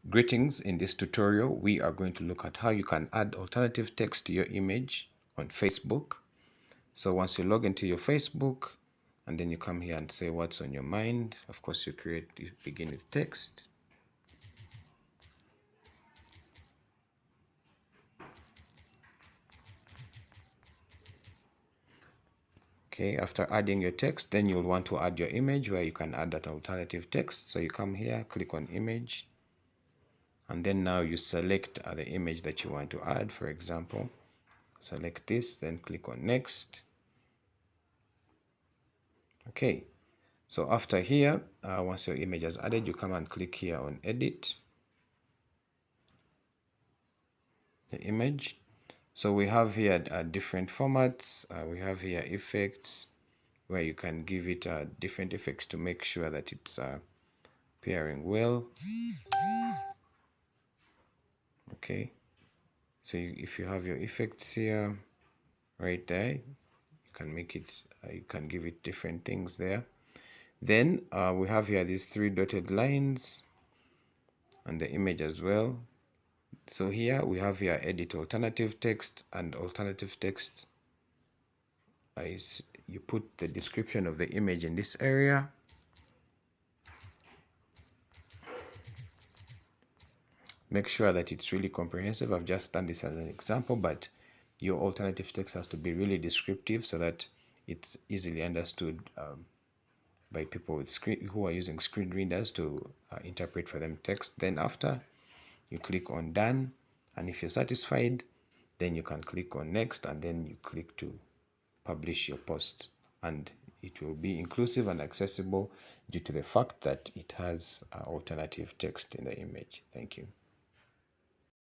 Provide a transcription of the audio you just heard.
Greetings. In this tutorial, we are going to look at how you can add alternative text to your image on Facebook. So once you log into your Facebook, and then you come here and say what's on your mind. Of course, you begin with text. Okay, after adding your text, then you'll want to add your image where you can add that alternative text. So you come here, click on image, and then now you select the image that you want to add. For example, select this, then click on next. Okay, so after here, once your image is added, you come and click here on edit the image. So we have here different formats. We have here effects, where you can give it different effects to make sure that it's appearing well. Okay, so if you have your effects here, right there, you can make it, you can give it different things there. Then we have here these 3 dotted lines and the image as well. So here we have here edit alternative text, and alternative text is you put the description of the image in this area. Make sure that it's really comprehensive. I've just done this as an example, but your alternative text has to be really descriptive so that it's easily understood by people with who are using screen readers to interpret for them text. Then after, you click on done, and if you're satisfied, then you can click on next, and then you click to publish your post, and it will be inclusive and accessible due to the fact that it has alternative text in the image. Thank you.